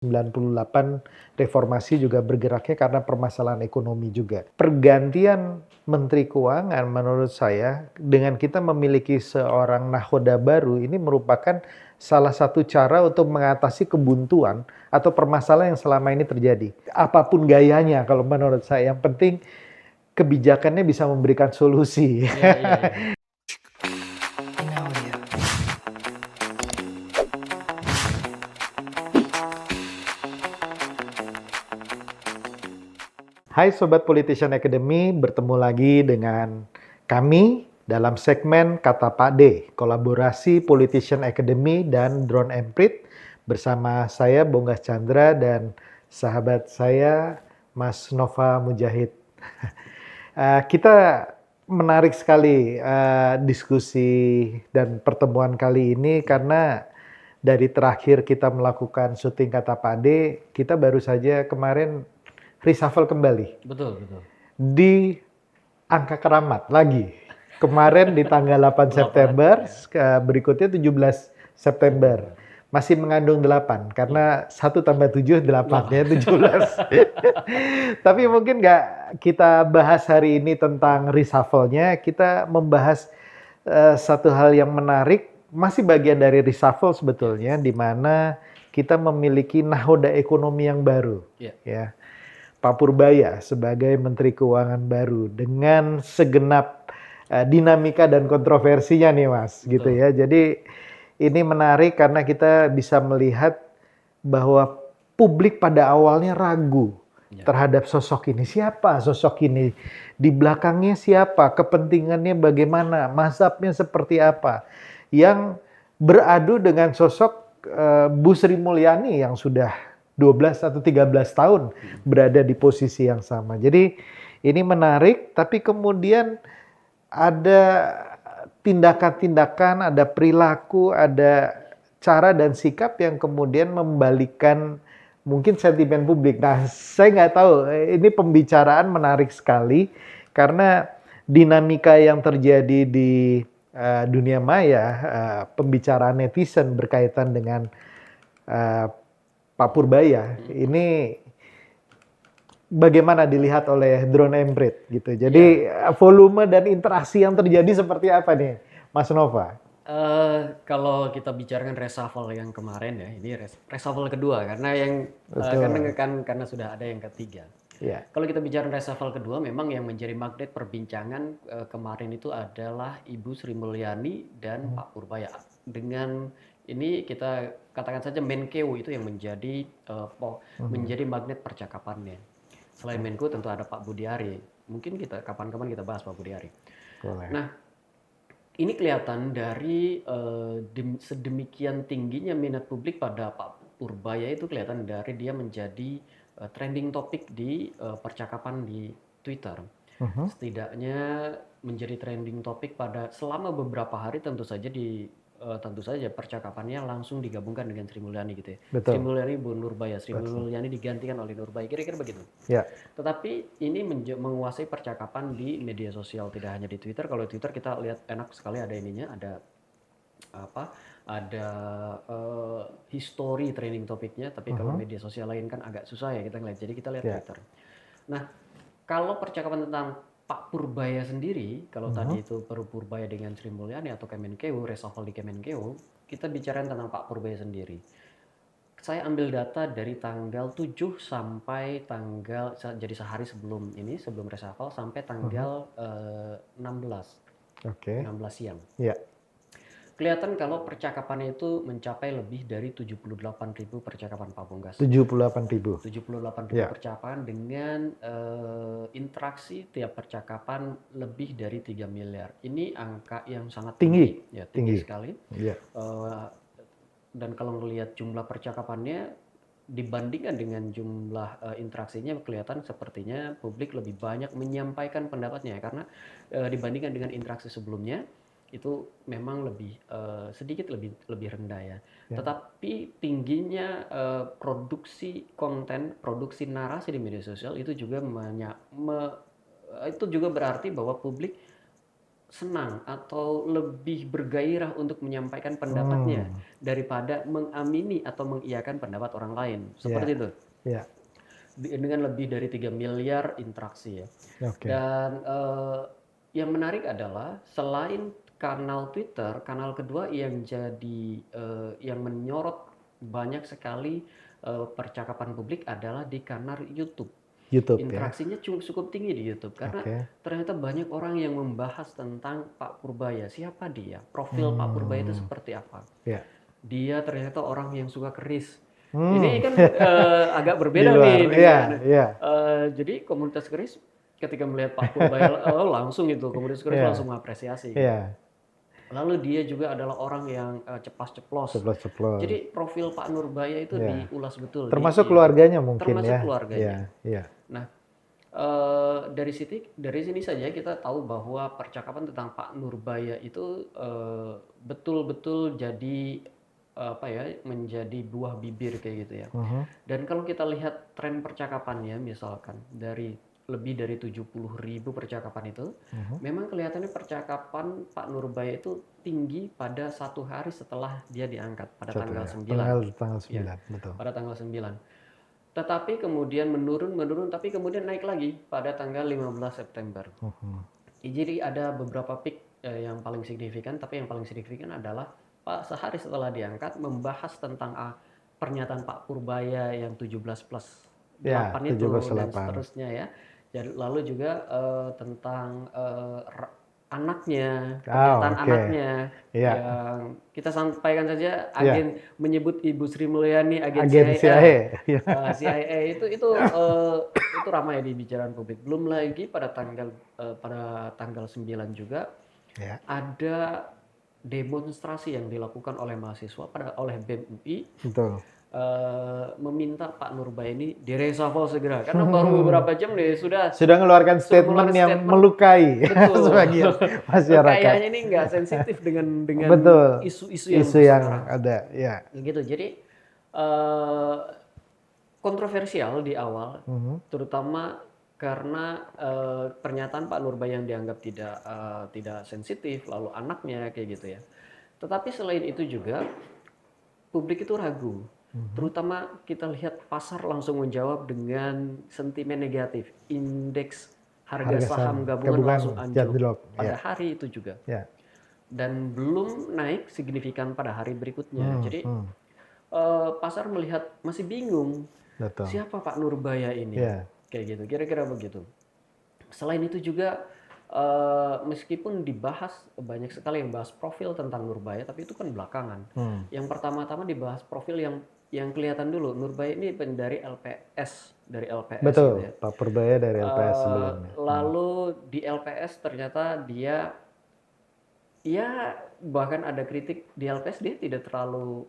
98 reformasi juga bergeraknya karena permasalahan ekonomi juga. Pergantian Menteri Keuangan menurut saya dengan kita memiliki seorang nahoda baru ini merupakan salah satu cara untuk mengatasi kebuntuan atau permasalahan yang selama ini terjadi. Apapun gayanya kalau menurut saya, yang penting kebijakannya bisa memberikan solusi. Iya, iya, iya. Hai Sobat Politician Academy, bertemu lagi dengan kami dalam segmen Kata Pak D, kolaborasi Politician Academy dan Drone Emprit bersama saya Bonggas Chandra dan sahabat saya Mas Nova Mujahid. Kita menarik sekali diskusi dan pertemuan kali ini karena dari terakhir kita melakukan syuting Kata Pak D, kita baru saja kemarin reshuffle kembali Betul, betul. di angka keramat lagi. Kemarin di tanggal 8 September, berikutnya 17 September. Masih mengandung 8, karena 1 tambah 7, 8, ya 17. Tapi mungkin nggak kita bahas hari ini tentang reshuffle-nya, kita membahas satu hal yang menarik, masih bagian dari reshuffle sebetulnya, di mana kita memiliki nahoda ekonomi yang baru. Ya. Pak Purbaya sebagai Menteri Keuangan baru dengan segenap dinamika dan kontroversinya nih Mas, gitu ya. Jadi ini menarik karena kita bisa melihat bahwa publik pada awalnya ragu terhadap sosok ini. Siapa sosok ini? Di belakangnya siapa? Kepentingannya bagaimana? Mazhabnya seperti apa? Yang beradu dengan sosok Bu Sri Mulyani yang sudah 12 atau 13 tahun berada di posisi yang sama. Jadi ini menarik, tapi kemudian ada tindakan-tindakan, ada perilaku, ada cara dan sikap yang kemudian membalikkan mungkin sentimen publik. Nah, saya nggak tahu, ini pembicaraan menarik sekali karena dinamika yang terjadi di dunia maya, pembicaraan netizen berkaitan dengan Pak Purbaya ini bagaimana dilihat oleh Drone Emprit gitu. Jadi volume dan interaksi yang terjadi seperti apa nih, Mas Nova? Kalau kita bicarakan reshuffle yang kemarin ya, ini reshuffle kedua karena karena sudah ada yang ketiga. Ya. Kalau kita bicara reshuffle kedua, memang yang menjadi magnet perbincangan kemarin itu adalah Ibu Sri Mulyani dan Pak Purbaya. Dengan ini kita katakan saja Menkeu itu yang menjadi menjadi magnet percakapannya. Selain Menko tentu ada Pak Budiari. Mungkin kita kapan-kapan kita bahas Pak Budiari. Boleh. Nah, ini kelihatan dari sedemikian tingginya minat publik pada Pak Purbaya itu kelihatan dari dia menjadi trending topik di percakapan di Twitter. Setidaknya menjadi trending topik pada selama beberapa hari tentu saja percakapannya langsung digabungkan dengan Sri Mulyani gitu ya. Betul. Sri Mulyani Bu Nurbaya, Sri Mulyani digantikan oleh Nurbaya, kira-kira begitu. Ya. Tetapi ini menguasai percakapan di media sosial, tidak hanya di Twitter. Kalau di Twitter kita lihat enak sekali ada ininya, ada history trending topiknya, tapi kalau media sosial lain kan agak susah ya kita ngeliat. Jadi kita lihat Twitter. Nah, kalau percakapan tentang Pak Purbaya sendiri, kalau tadi itu Purbaya dengan Sri Mulyani atau Kemenkeu, reshuffle di Kemenkeu, kita bicara tentang Pak Purbaya sendiri. Saya ambil data dari tanggal 7 sampai tanggal, jadi sehari sebelum ini, sebelum reshuffle, sampai tanggal 16. Oke. 16 siang. Ya. Kelihatan kalau percakapannya itu mencapai lebih dari 78.000 percakapan Pak Bonggas. 78.000. 78.000 percakapan dengan interaksi tiap percakapan lebih dari 3 miliar. Ini angka yang sangat tinggi. Ya, tinggi sekali. Ya. Dan kalau melihat jumlah percakapannya dibandingkan dengan jumlah interaksinya, kelihatan sepertinya publik lebih banyak menyampaikan pendapatnya karena dibandingkan dengan interaksi sebelumnya itu memang sedikit lebih rendah ya. Tetapi tingginya produksi konten, produksi narasi di media sosial itu juga itu juga berarti bahwa publik senang atau lebih bergairah untuk menyampaikan pendapatnya daripada mengamini atau mengiyakan pendapat orang lain. Seperti itu. Ya. Dengan lebih dari 3 miliar interaksi ya. Oke. Dan yang menarik adalah selain kanal Twitter, kanal kedua yang jadi yang menyorot banyak sekali percakapan publik adalah di kanal YouTube. YouTube ya. Interaksinya cukup tinggi di YouTube karena ternyata banyak orang yang membahas tentang Pak Purbaya. Siapa dia? Profil Pak Purbaya itu seperti apa? Ya. Dia ternyata orang yang suka keris. Ini kan agak berbeda Di luar, nih dengan iya. jadi komunitas keris ketika melihat Pak Purbaya langsung itu komunitas keris langsung mengapresiasi. Iya. Lalu dia juga adalah orang yang ceplas-ceplos. Ceplos-ceplos. Jadi profil Pak Nurbaya itu diulas betul. Termasuk keluarganya mungkin termasuk ya. keluarganya. Iya. Nah, dari sini saja kita tahu bahwa percakapan tentang Pak Nurbaya itu betul-betul jadi menjadi buah bibir kayak gitu ya. Dan kalau kita lihat tren percakapannya misalkan dari lebih dari 70.000 percakapan itu, memang kelihatannya percakapan Pak Nurbaya itu tinggi pada satu hari setelah dia diangkat pada tanggal 9. Tanggal 9, ya, betul. Pada tanggal 9. Tetapi kemudian menurun, tapi kemudian naik lagi pada tanggal 15 September. Jadi ada beberapa peak yang paling signifikan, tapi yang paling signifikan adalah Pak sehari setelah diangkat membahas tentang pernyataan Pak Purbaya yang 17+8 itu dan seterusnya ya. Lalu juga tentang anaknya, pernyataan anaknya yang kita sampaikan saja menyebut Ibu Sri Mulyani agen CIA. CIA itu ramai di bicarakan publik. Belum lagi pada tanggal 9 juga ada demonstrasi yang dilakukan oleh mahasiswa oleh BEM UI. Betul. Meminta Pak Nurbaya ini direshuffle segera karena baru beberapa jam nih sudah mengeluarkan statement yang melukai sebagian masyarakat. Kayaknya ini nggak sensitif dengan isu-isu yang sekarang ada ya. Gitu. Jadi kontroversial di awal, terutama karena pernyataan Pak Nurbaya yang dianggap tidak sensitif, lalu anaknya kayak gitu ya. Tetapi selain itu juga publik itu ragu. Terutama kita lihat pasar langsung menjawab dengan sentimen negatif. Indeks harga saham gabungan langsung anjlok pada hari itu juga. Dan belum naik signifikan pada hari berikutnya. Jadi pasar melihat masih bingung. Siapa Pak Nurbaya ini? Kayak gitu, kira-kira begitu. Selain itu juga meskipun dibahas banyak sekali yang bahas profil tentang Nurbaya, tapi itu kan belakangan. Yang pertama-tama dibahas profil yang kelihatan dulu. Nurbaya ini dari LPS, Betul, gitu ya. Pak Purbaya dari LPS sebelumnya. Lalu di LPS ternyata dia bahkan ada kritik di LPS dia tidak terlalu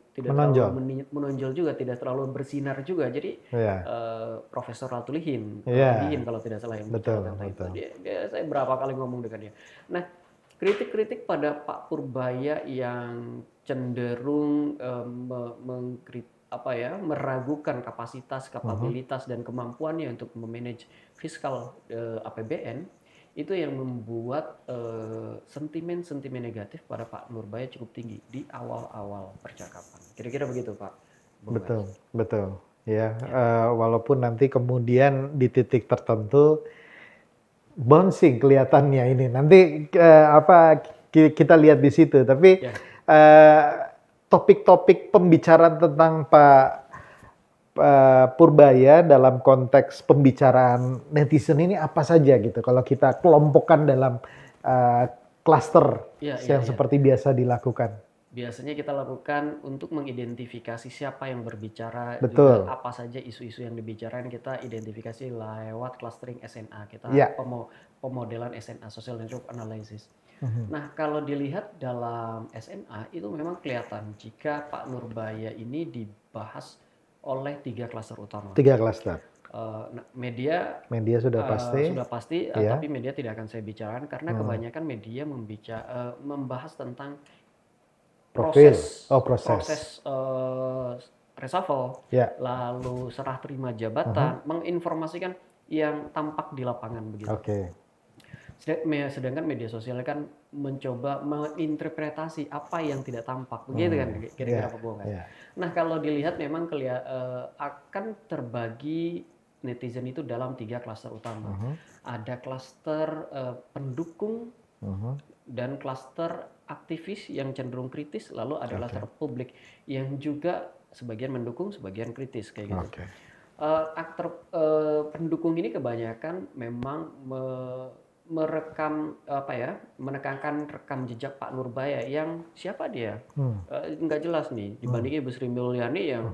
menonjol juga, tidak terlalu bersinar juga. Jadi Profesor Ratulihin kalau tidak salah yang bicara tentang itu. Saya berapa kali ngomong dengan dia. Nah, kritik-kritik pada Pak Purbaya yang cenderung meragukan kapabilitas dan kemampuannya untuk memanage fiskal APBN itu yang membuat sentimen negatif pada Pak Nurbaya cukup tinggi di awal-awal percakapan. Kira-kira begitu, Pak. Betul. Ya, walaupun nanti kemudian di titik tertentu bouncing kelihatannya ini. Nanti kita lihat di situ. Tapi topik-topik pembicaraan tentang Pak Purbaya dalam konteks pembicaraan netizen ini apa saja gitu? Kalau kita kelompokkan dalam klaster yang seperti biasa dilakukan. Biasanya kita lakukan untuk mengidentifikasi siapa yang berbicara, Betul. juga apa saja isu-isu yang dibicarakan kita identifikasi lewat clustering SNA. Kita pemodelan SNA, Social Network Analysis. Nah, kalau dilihat dalam SNA itu memang kelihatan jika Pak Nurbaya ini dibahas oleh 3 klaster utama. 3 klaster. Media sudah pasti, tapi media tidak akan saya bicarakan karena kebanyakan media membahas tentang proses reshuffle, lalu serah terima jabatan, menginformasikan yang tampak di lapangan begitu. Sedangkan media sosial kan mencoba menginterpretasi apa yang tidak tampak, begitu kan kira-kira Ya, Pak Bongan. ya. Nah kalau dilihat memang akan terbagi netizen itu dalam 3 klaster utama. Ada klaster pendukung dan klaster aktivis yang cenderung kritis, lalu ada klaster publik yang juga sebagian mendukung, sebagian kritis kayak gitu. Oke. Aktor pendukung ini kebanyakan memang menekankan rekam jejak Pak Nurbaya yang siapa dia? Nggak jelas nih dibandingin Ibu Sri Mulyani yang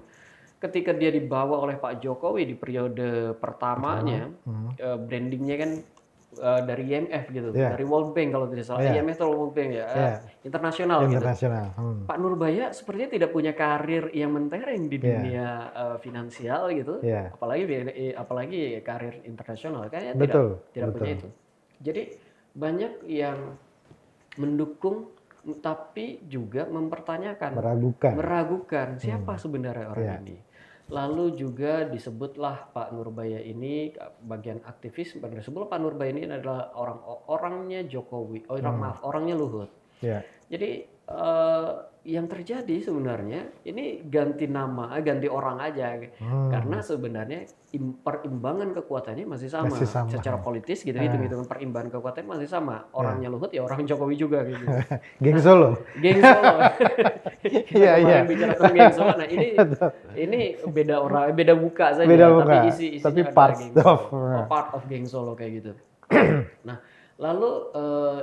ketika dia dibawa oleh Pak Jokowi di periode pertamanya, brandingnya kan dari IMF gitu, dari World Bank kalau tidak salah, IMF atau World Bank ya, internasional gitu. Pak Nurbaya sepertinya tidak punya karir yang mentereng di dunia finansial gitu, apalagi karir internasional, kayaknya tidak punya itu. Jadi banyak yang mendukung tapi juga mempertanyakan, meragukan siapa sebenarnya orang ini. Lalu juga disebutlah Pak Nurbaya ini bagian aktivis, sebelum Pak Nurbaya ini adalah orangnya Jokowi, orangnya Luhut. Jadi yang terjadi sebenarnya ini ganti nama, ganti orang aja, karena sebenarnya perimbangan kekuatannya masih sama. Secara politis gitu, hitung-hitungan perimbangan kekuatannya masih sama. Orangnya Luhut ya orang Jokowi juga gitu. Geng Solo. Geng Solo. Kita kemarin bicara tentang Geng Solo. Nah ini beda orang, beda muka saja, tapi isinya part of Geng Solo kayak gitu. Nah lalu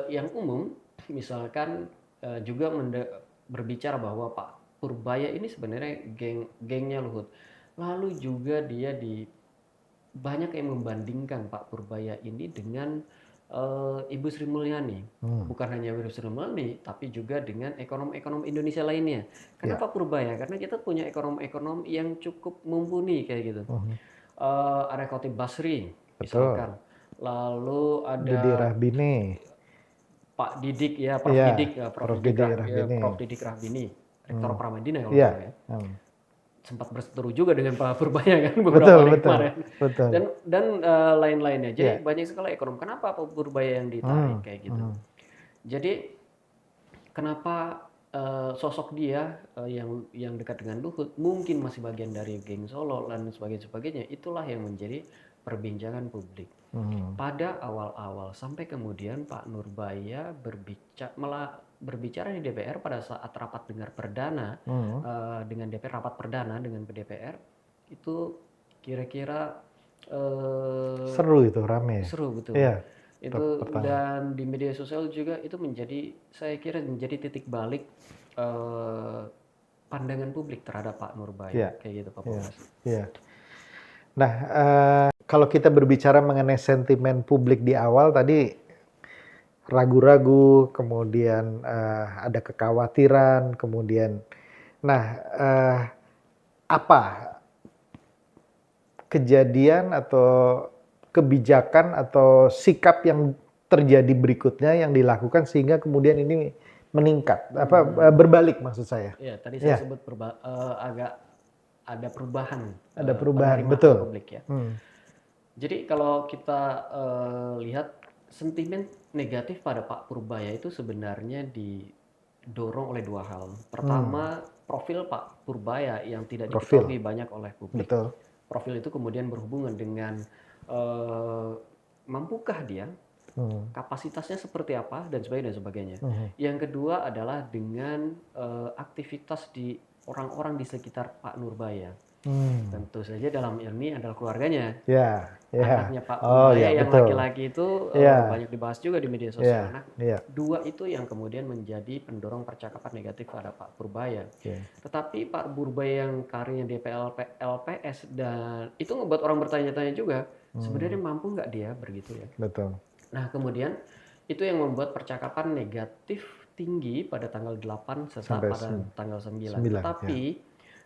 yang umum misalkan juga berbicara bahwa Pak Purbaya ini sebenarnya gengnya Luhut. Lalu juga dia banyak yang membandingkan Pak Purbaya ini dengan Ibu Sri Mulyani. Bukan hanya Ibu Sri Mulyani, tapi juga dengan ekonom-ekonom Indonesia lainnya. Kenapa Purbaya? Karena kita punya ekonom-ekonom yang cukup mumpuni kayak gitu. Ada Khatib Basri, misalkan. Lalu ada Didi Rahbini. Pak Didik ya, Prof. Didik Rahbini, Rektor Pramadina kalau saya. Sempat berseteru juga dengan Pak Purbaya kan beberapa hari kemarin. Dan lain-lainnya. Jadi banyak sekali ekonom. Kenapa Pak Purbaya yang ditarik kayak gitu? Jadi kenapa sosok dia yang dekat dengan Luhut mungkin masih bagian dari geng Solo dan sebagainya. Itulah yang menjadi perbincangan publik. Pada awal-awal sampai kemudian Pak Nurbaya berbicara di DPR pada saat rapat dengar perdana dengan DPR, rapat perdana dengan DPR itu kira-kira seru itu, rame. Seru betul. Itu dan di media sosial juga itu saya kira menjadi titik balik pandangan publik terhadap Pak Nurbaya kayak gitu Pak Bonas. Nah, kalau kita berbicara mengenai sentimen publik di awal tadi ragu-ragu, kemudian ada kekhawatiran, kemudian, apa kejadian atau kebijakan atau sikap yang terjadi berikutnya yang dilakukan sehingga kemudian ini meningkat, berbalik maksud saya? Ya, tadi saya sebut agak ada perubahan. Ada perubahan, betul. Publik ya. Jadi kalau kita lihat sentimen negatif pada Pak Purbaya itu sebenarnya didorong oleh dua hal. Pertama, profil Pak Purbaya yang tidak diketahui banyak oleh publik. Profil itu kemudian berhubungan dengan mampukah dia, kapasitasnya seperti apa dan sebagainya. Yang kedua adalah dengan aktivitas di orang-orang di sekitar Pak Nurbaya. Tentu saja dalam ini adalah keluarganya. Anaknya Pak Purbaya yang laki-laki itu banyak dibahas juga di media sosial. Dua itu yang kemudian menjadi pendorong percakapan negatif pada Pak Purbaya. Tetapi Pak Purbaya yang karirnya di LPS dan itu membuat orang bertanya-tanya juga, sebenarnya mampu nggak dia begitu ya? Betul. Nah kemudian itu yang membuat percakapan negatif tinggi pada tanggal 8 serta pada tanggal 9. Tetapi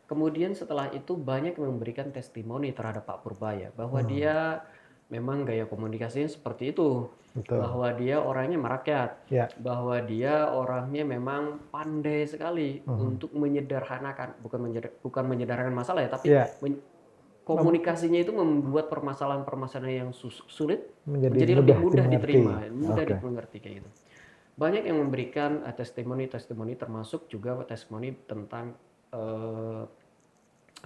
kemudian setelah itu banyak yang memberikan testimoni terhadap Pak Purbaya bahwa dia memang gaya komunikasinya seperti itu. Bahwa dia orangnya merakyat. Bahwa dia orangnya memang pandai sekali untuk menyederhanakan, bukan menyederhanakan masalah ya, tapi komunikasinya itu membuat permasalahan-permasalahan yang sulit menjadi mudah lebih mudah dimengerti. diterima, mudah Oke. dimengerti kayak gitu. Banyak yang memberikan testimoni-testimoni, termasuk juga testimoni tentang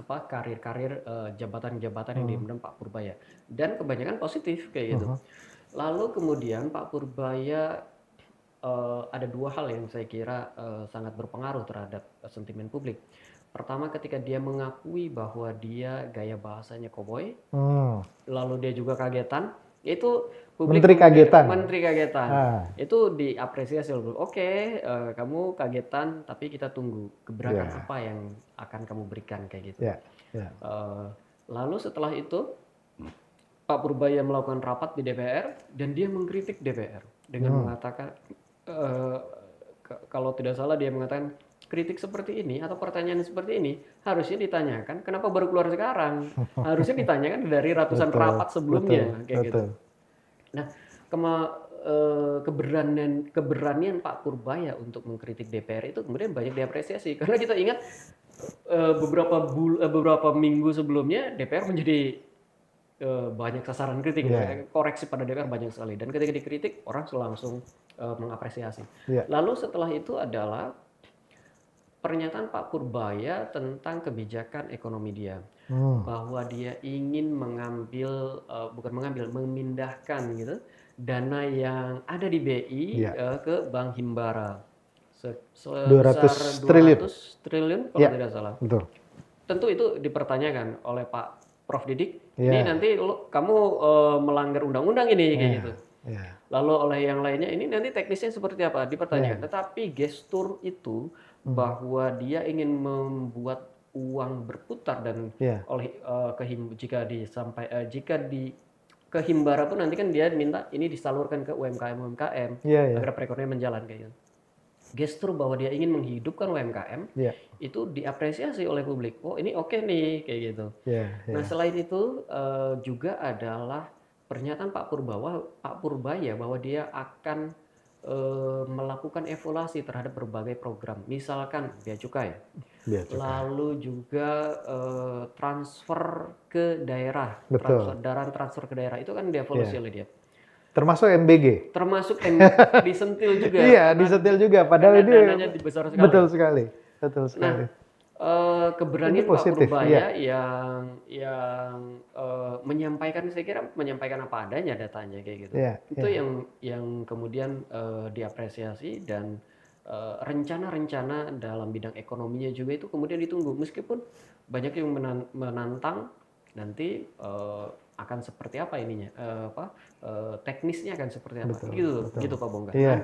karir-karir, jabatan-jabatan yang diemban Pak Purbaya, dan kebanyakan positif kayak gitu. Lalu kemudian Pak Purbaya ada dua hal yang saya kira sangat berpengaruh terhadap sentimen publik. Pertama, ketika dia mengakui bahwa dia gaya bahasanya koboi, lalu dia juga kagetan, itu publik Menteri kagetan. Menteri kagetan. Itu diapresiasi loh. Oke, kamu kagetan, tapi kita tunggu gebrakan apa yang akan kamu berikan kayak gitu. Lalu setelah itu Pak Purbaya melakukan rapat di DPR dan dia mengkritik DPR dengan mengatakan, kalau tidak salah dia mengatakan, kritik seperti ini atau pertanyaan seperti ini harusnya ditanyakan kenapa baru keluar sekarang, harusnya ditanyakan dari ratusan rapat sebelumnya kayak gitu. Nah, keberanian Pak Purbaya untuk mengkritik DPR itu kemudian banyak diapresiasi, karena kita ingat beberapa minggu sebelumnya DPR menjadi banyak sasaran kritik, koreksi pada DPR banyak sekali, dan ketika dikritik orang langsung mengapresiasi. Lalu setelah itu adalah pernyataan Pak Purbaya tentang kebijakan ekonomi dia, bahwa dia ingin memindahkan gitu dana yang ada di BI ke Bank Himbara sebesar 200 triliun kalau tidak salah. Betul. Tentu itu dipertanyakan oleh Pak Prof Didik. Ini nanti kamu melanggar undang-undang ini kayak gitu. Lalu oleh yang lainnya, ini nanti teknisnya seperti apa dipertanyakan. Tetapi gestur itu bahwa dia ingin membuat uang berputar dan jika ke Himbara pun nanti kan dia minta ini disalurkan ke UMKM agar perekonomian menjalan kayak gitu. Gestur bahwa dia ingin menghidupkan UMKM itu diapresiasi oleh publik. Oh, ini oke nih kayak gitu. Nah, selain itu juga adalah pernyataan Pak Purbaya bahwa dia akan melakukan evaluasi terhadap berbagai program, misalkan bea cukai, lalu juga transfer ke daerah, transfer ke daerah itu kan dievaluasi oleh dia. Termasuk MBG. Termasuk disentil juga. Iya, disentil juga. Padahal ini dananya besar sekali. Betul sekali. Nah, keberanian Pak Purbaya yang menyampaikan, saya kira menyampaikan apa adanya datanya kayak gitu. Itu yang kemudian diapresiasi, dan rencana-rencana dalam bidang ekonominya juga itu kemudian ditunggu, meskipun banyak yang menantang nanti akan seperti apa ininya, teknisnya akan seperti apa. Gitu Pak Bongga. Nah,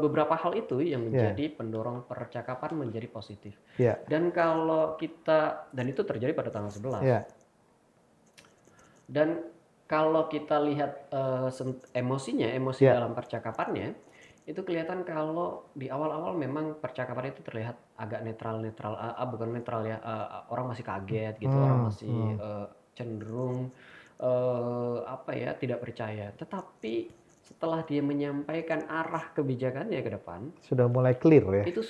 beberapa hal itu yang menjadi pendorong percakapan menjadi positif. Dan kalau kita, dan itu terjadi pada tanggal 11. Dan kalau kita lihat emosi dalam percakapannya, itu kelihatan kalau di awal-awal memang percakapan itu terlihat agak netral-netral, bukan netral ya, orang masih kaget gitu, orang masih cenderung tidak percaya. Tetapi setelah dia menyampaikan arah kebijakannya ke depan, sudah mulai clear ya. Itu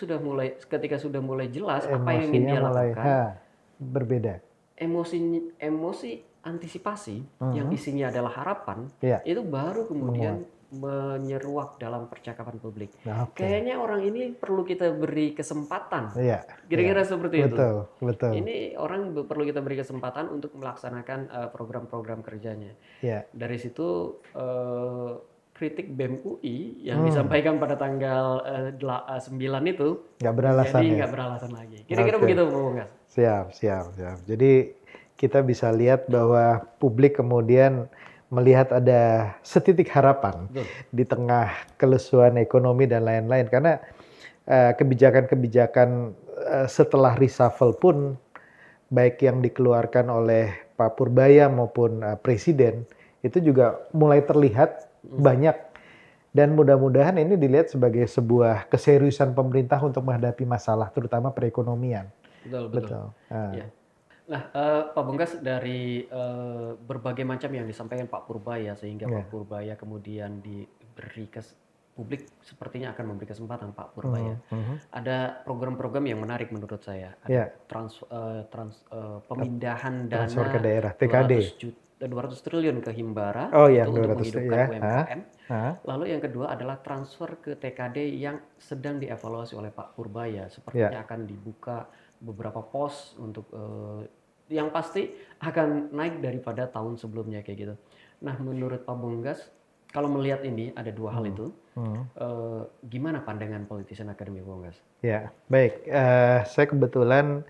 ketika sudah mulai jelas apa yang ingin dia lakukan, berbeda. Emosi antisipasi yang isinya adalah harapan, itu baru kemudian menyeruak dalam percakapan publik. Kayaknya orang ini perlu kita beri kesempatan. Kira-kira seperti itu. Betul. Ini orang perlu kita beri kesempatan untuk melaksanakan program-program kerjanya. Dari situ kritik BEM UI yang disampaikan pada tanggal 9 itu nggak beralasan, jadi nggak beralasan lagi. Kira-kira begitu Pak Bonggas. Siap. Jadi kita bisa lihat bahwa publik kemudian melihat ada setitik harapan di tengah kelesuan ekonomi dan lain-lain. Karena kebijakan-kebijakan setelah reshuffle pun, baik yang dikeluarkan oleh Pak Purbaya maupun Presiden, itu juga mulai terlihat banyak. Dan mudah-mudahan ini dilihat sebagai sebuah keseriusan pemerintah untuk menghadapi masalah, terutama perekonomian. Betul. Nah, Pak Bonggas, dari berbagai macam yang disampaikan Pak Purbaya, sehingga Pak Purbaya kemudian diberi publik sepertinya akan memberi kesempatan Pak Purbaya. Ada program-program yang menarik menurut saya. Ada pemindahan Transfer ke dana daerah, TKD. 200 triliun ke Himbara Oh itu yang untuk 200 menghidupkan ya. UMKM. Lalu yang kedua adalah transfer ke TKD yang sedang dievaluasi oleh Pak Purbaya. Sepertinya akan dibuka beberapa pos untuk yang pasti akan naik daripada tahun sebelumnya kayak gitu. Nah, menurut Pak Bonggas, kalau melihat ini ada dua hal itu, gimana pandangan politician akademi Bonggas? Ya, baik. Saya kebetulan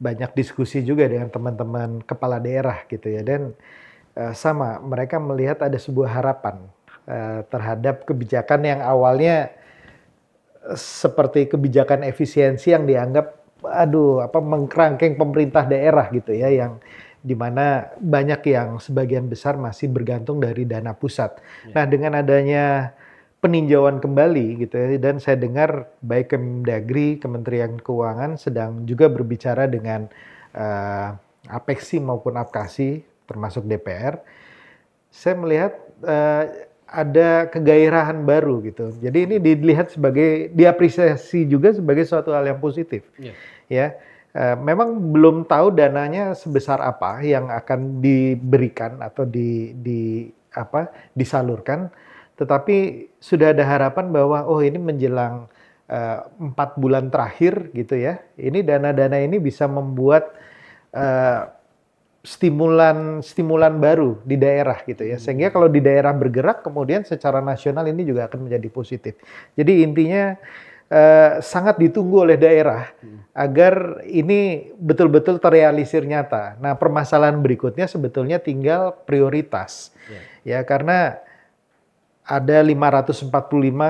banyak diskusi juga dengan teman-teman kepala daerah gitu ya, dan sama mereka melihat ada sebuah harapan terhadap kebijakan yang awalnya seperti kebijakan efisiensi yang dianggap mengkerangkeng pemerintah daerah gitu ya, yang dimana banyak yang sebagian besar masih bergantung dari dana pusat. Nah, dengan adanya peninjauan kembali gitu ya, dan saya dengar baik Kemendagri, Kementerian Keuangan sedang juga berbicara dengan Apexi maupun Apkasi termasuk DPR. Saya melihat ada kegairahan baru gitu. Jadi ini dilihat sebagai, diapresiasi juga sebagai suatu hal yang positif. Ya, memang belum tahu dananya sebesar apa yang akan diberikan atau disalurkan, tetapi sudah ada harapan bahwa ini menjelang 4 bulan terakhir gitu ya, ini dana-dana ini bisa membuat stimulan baru di daerah gitu ya, sehingga kalau di daerah bergerak kemudian secara nasional ini juga akan menjadi positif. Jadi intinya sangat ditunggu oleh daerah agar ini betul-betul terrealisir nyata. Nah, permasalahan berikutnya sebetulnya tinggal prioritas ya, karena ada 545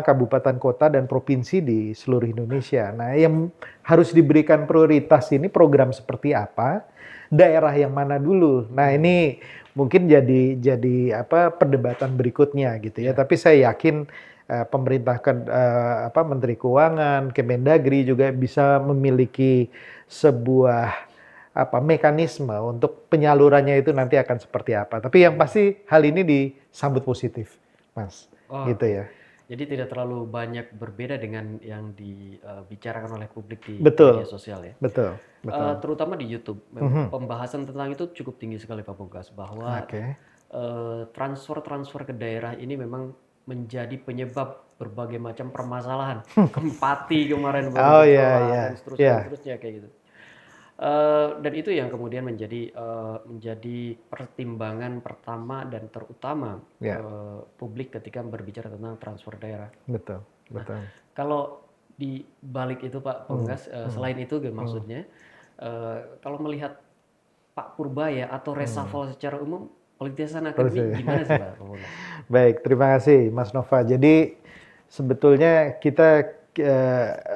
kabupaten kota dan provinsi di seluruh Indonesia. Nah, yang harus diberikan prioritas ini program seperti apa, daerah yang mana dulu. Nah, ini mungkin jadi perdebatan berikutnya gitu ya. Tapi saya yakin pemerintah Menteri Keuangan, Kemendagri juga bisa memiliki sebuah mekanisme untuk penyalurannya itu nanti akan seperti apa. Tapi yang pasti hal ini disambut positif, Mas. Gitu ya. Jadi tidak terlalu banyak berbeda dengan yang dibicarakan oleh publik di Betul. media sosial ya. Betul. Terutama di YouTube, pembahasan tentang itu cukup tinggi sekali Pak Bonggas, bahwa transfer ke daerah ini memang menjadi penyebab berbagai macam permasalahan. Kempati kemarin baru dan seterusnya kayak gitu. Dan itu yang kemudian menjadi pertimbangan pertama dan terutama publik ketika berbicara tentang transfer daerah. Betul. Nah, kalau di balik itu Pak Bonggas, selain itu maksudnya, kalau melihat Pak Purbaya atau reshuffle secara umum, politician akademi gimana sih Pak Bonggas? Baik, terima kasih Mas Nova. Jadi sebetulnya kita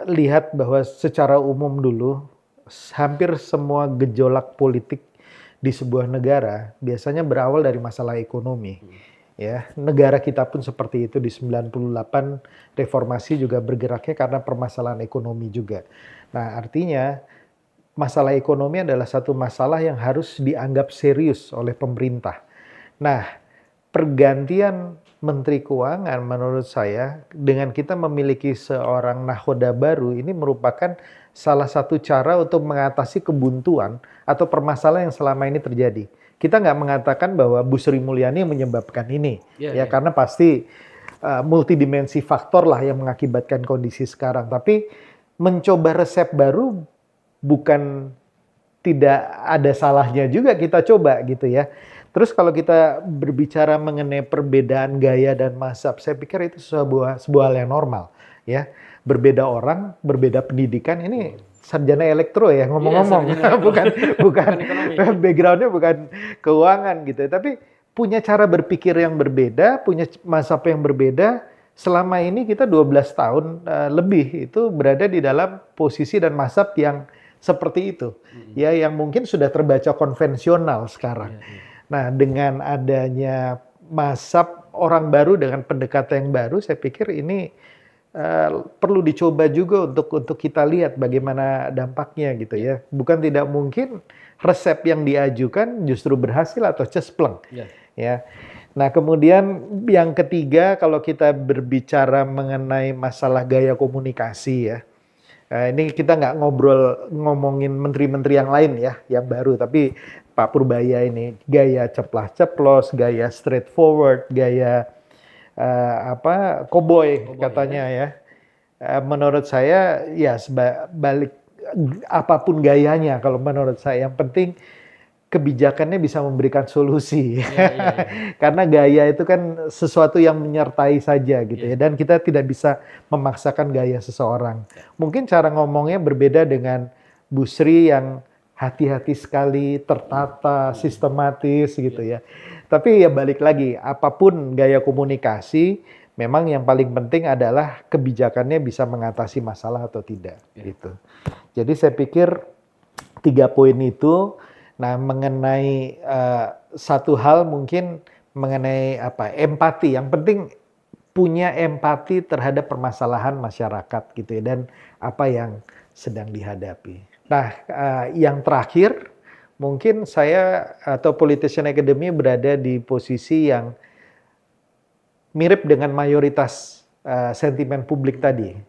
lihat bahwa secara umum dulu, hampir semua gejolak politik di sebuah negara biasanya berawal dari masalah ekonomi. Ya, negara kita pun seperti itu di 98 reformasi juga bergeraknya karena permasalahan ekonomi juga. Nah, artinya masalah ekonomi adalah satu masalah yang harus dianggap serius oleh pemerintah. Nah, pergantian Menteri Keuangan menurut saya dengan kita memiliki seorang nahoda baru ini merupakan salah satu cara untuk mengatasi kebuntuan atau permasalahan yang selama ini terjadi. Kita nggak mengatakan bahwa Bu Sri Mulyani yang menyebabkan ini, karena pasti multidimensi faktor lah yang mengakibatkan kondisi sekarang. Tapi mencoba resep baru bukan tidak ada salahnya juga kita coba gitu ya. Terus kalau kita berbicara mengenai perbedaan gaya dan mazhab, saya pikir itu sebuah hal yang normal ya. Berbeda orang, berbeda pendidikan, ini sarjana elektro ya ngomong-ngomong, bukan backgroundnya bukan keuangan gitu. Tapi punya cara berpikir yang berbeda, punya mazhab yang berbeda. Selama ini kita 12 tahun lebih itu berada di dalam posisi dan mazhab yang seperti itu, ya, yang mungkin sudah terbaca konvensional sekarang. Nah, dengan adanya mazhab orang baru dengan pendekatan yang baru, saya pikir ini perlu dicoba juga untuk kita lihat bagaimana dampaknya gitu ya. Bukan tidak mungkin resep yang diajukan justru berhasil atau cespleng. Ya. Nah, kemudian yang ketiga, kalau kita berbicara mengenai masalah gaya komunikasi ya, ini kita nggak ngomongin menteri-menteri yang lain ya, yang baru, tapi Pak Purbaya ini gaya ceplas-ceplos, gaya straightforward, gaya koboi Cowboy katanya ya. ya. Menurut saya ya balik apapun gayanya, kalau menurut saya yang penting kebijakannya bisa memberikan solusi. Iya, iya, iya. Karena gaya itu kan sesuatu yang menyertai saja gitu ya. Iya. Dan kita tidak bisa memaksakan gaya seseorang. Ya. Mungkin cara ngomongnya berbeda dengan Bu Sri yang hati-hati sekali, tertata, sistematis gitu ya. Tapi ya balik lagi, apapun gaya komunikasi, memang yang paling penting adalah kebijakannya bisa mengatasi masalah atau tidak gitu. Jadi saya pikir 3 poin itu. Nah, mengenai satu hal mungkin mengenai empati. Yang penting punya empati terhadap permasalahan masyarakat gitu ya, dan apa yang sedang dihadapi. Nah, yang terakhir mungkin saya atau Politician Academy berada di posisi yang mirip dengan mayoritas sentimen publik tadi.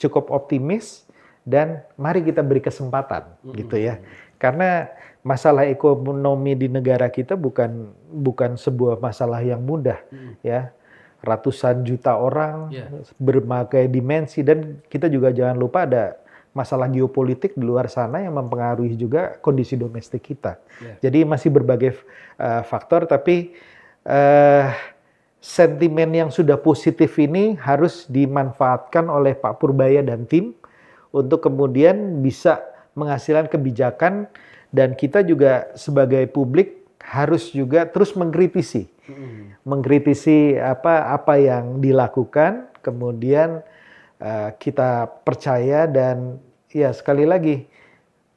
Cukup optimis dan mari kita beri kesempatan gitu ya. Karena masalah ekonomi di negara kita bukan sebuah masalah yang mudah ya. Ratusan juta orang, berbagai dimensi, dan kita juga jangan lupa ada masalah geopolitik di luar sana yang mempengaruhi juga kondisi domestik kita. Jadi masih berbagai faktor, tapi sentimen yang sudah positif ini harus dimanfaatkan oleh Pak Purbaya dan tim untuk kemudian bisa menghasilkan kebijakan, dan kita juga sebagai publik harus juga terus mengkritisi apa yang dilakukan, kemudian kita percaya, dan ya sekali lagi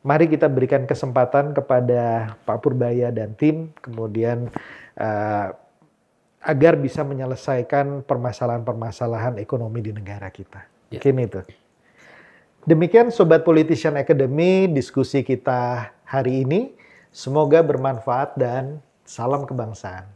mari kita berikan kesempatan kepada Pak Purbaya dan tim, kemudian agar bisa menyelesaikan permasalahan-permasalahan ekonomi di negara kita. Mungkin itu. Demikian Sobat Politician Academy, diskusi kita hari ini. Semoga bermanfaat dan salam kebangsaan.